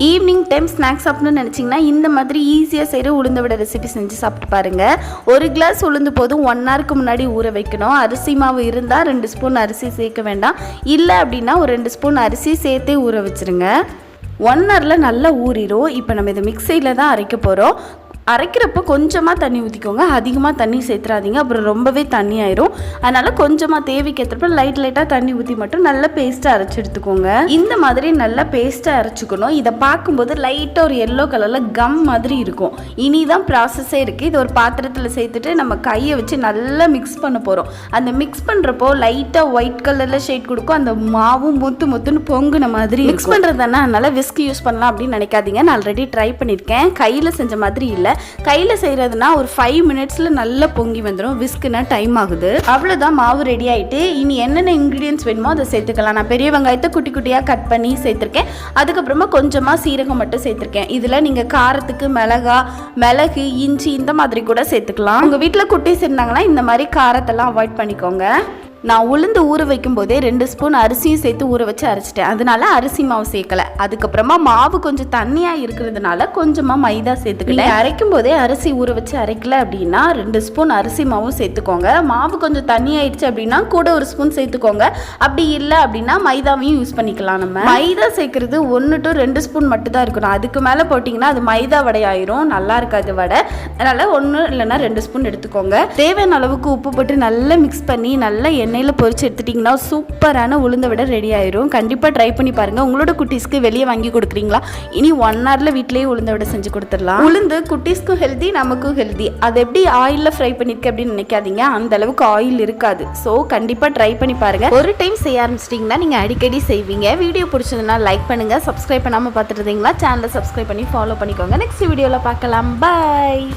Evening time snacks சாப்பிடணும்னு நினச்சிங்கன்னா இந்த மாதிரி ஈஸியாக செய்கிற உளுந்த வடை ரெசிபி செஞ்சு சாப்பிட்டு பாருங்கள். ஒரு கிளாஸ் உளுந்து போதும் 1 ஹவருக்கு முன்னாடி ஊற வைக்கணும். அரிசி மாவு இருந்தால் 2 ஸ்பூன் அரிசி சேர்க்க வேண்டாம். இல்லை அப்படின்னா ஒரு 2 ஸ்பூன் அரிசி சேர்த்தே ஊற வச்சுருங்க. 1 ஹவரில் நல்லா ஊறிடும். இப்போ நம்ம இதை மிக்சியில் தான் அரைக்க போகிறோம். அரைக்கிறப்போ கொஞ்சமாக தண்ணி ஊற்றிக்கோங்க, அதிகமாக தண்ணி சேர்த்துறாதீங்க, அப்புறம் ரொம்பவே தண்ணி ஆயிரும். அதனால் கொஞ்சமாக தேவைக்கேற்றப்ப லைட்டாக தண்ணி ஊற்றி மட்டும் நல்லா பேஸ்ட்டாக அரைச்சி எடுத்துக்கோங்க. இந்த மாதிரி நல்லா பேஸ்ட்டாக அரைச்சிக்கணும். இதை பார்க்கும்போது லைட்டாக ஒரு எல்லோ கலரில் கம் மாதிரி இருக்கும். இனி தான் ப்ராசஸே இருக்குது. இது ஒரு பாத்திரத்தில் சேர்த்துட்டு நம்ம கையை வச்சு நல்லா மிக்ஸ் பண்ண போகிறோம். அந்த மிக்ஸ் பண்ணுறப்போ லைட்டாக ஒயிட் கலரில் ஷேட் கொடுக்கும். அந்த மாவும் முத்துன்னு பொங்குன மாதிரி மிக்ஸ் பண்ணுறது தானே, அதனால் விஸ்க் யூஸ் பண்ணலாம் அப்படின்னு நினைக்காதீங்க. நான் ஆல்ரெடி ட்ரை பண்ணியிருக்கேன். கையில் செஞ்ச மாதிரி இல்லை. கையில் செய்கிறதுனா ஒரு 5 மினிட்ஸில் நல்லா பொங்கி வந்துடும். விஸ்க்குனா டைம் ஆகுது. அவ்வளோதான், மாவு ரெடி ஆகிட்டு. இனி என்னென்ன இன்க்ரீடியன்ஸ் வேணுமோ அதை சேர்த்துக்கலாம். நான் பெரிய வெங்காயத்தை குட்டி குட்டியாக கட் பண்ணி சேர்த்துருக்கேன். அதுக்கப்புறமா கொஞ்சமாக சீரகம் மட்டும் சேர்த்துருக்கேன். இதில் நீங்கள் காரத்துக்கு மிளகு, இஞ்சி இந்த மாதிரி கூட சேர்த்துக்கலாம். உங்கள் வீட்டில் குட்டீஸ் இருந்தாங்கன்னா இந்த மாதிரி காரத்தெல்லாம் அவாய்ட் பண்ணிக்கோங்க. நான் உளுந்து ஊற வைக்கும் போதே 2 ஸ்பூன் அரிசியும் சேர்த்து ஊற வச்சு அரைச்சிட்டேன். அதனால அரிசி மாவு சேர்க்கலை. அதுக்கப்புறமா மாவு கொஞ்சம் தண்ணியாக இருக்கிறதுனால கொஞ்சமாக மைதா சேர்த்துக்கிட்டேன். அரைக்கும் போதே அரிசி ஊற வச்சு அரைக்கல அப்படின்னா 2 ஸ்பூன் அரிசி மாவும் சேர்த்துக்கோங்க. மாவு கொஞ்சம் தண்ணி ஆயிடுச்சு அப்படின்னா கூட 1 ஸ்பூன் சேர்த்துக்கோங்க. அப்படி இல்லை அப்படின்னா மைதாவையும் யூஸ் பண்ணிக்கலாம். நம்ம மைதா சேர்க்கறது 1 to 2 ஸ்பூன் மட்டும் தான் இருக்கணும். அதுக்கு மேலே போட்டிங்கன்னா அது மைதா வடை ஆயிரும், நல்லா இருக்காது வடை. அதனால 1 இல்லைன்னா 2 ஸ்பூன் எடுத்துக்கோங்க. தேவையான அளவுக்கு உப்பு போட்டு நல்லா மிக்ஸ் பண்ணி நல்லா எண்ணெயில் பொரிச்சு எடுத்துட்டிங்கன்னா சூப்பரான உளுந்த வடை ரெடி ஆயிரும். கண்டிப்பாக ட்ரை பண்ணி பாருங்கள். உங்களோட குட்டீஸ்க்கு வெளியே வாங்கி கொடுக்குறீங்களா? இனி 1 ஹவரில் வீட்டிலேயே உளுந்த வடை செஞ்சு கொடுத்துடலாம். உளுந்து குட்டீஸ்க்கும் ஹெல்தி, நமக்கும் ஹெல்தி. அது எப்படி ஆயிலில் ஃப்ரை பண்ணிருக்கு அப்படின்னு நினைக்காதீங்க, அந்த அளவுக்கு ஆயில் இருக்காது. ஸோ கண்டிப்பாக ட்ரை பண்ணி பாருங்கள். ஒரு டைம் செய்ய ஆரம்பிச்சிட்டிங்கன்னா நீங்கள் அடிக்கடி செய்வீங்க. வீடியோ பிடிச்சதுன்னா லைக் பண்ணுங்கள். சப்ஸ்கிரைப் பண்ணாமல் பார்த்துட்டு இருந்தீங்களா சேனலை சப்ஸ்கிரைப் பண்ணி ஃபாலோ பண்ணிக்கோங்க. நெக்ஸ்ட் வீடியோவில் பார்க்கலாம். பாய்.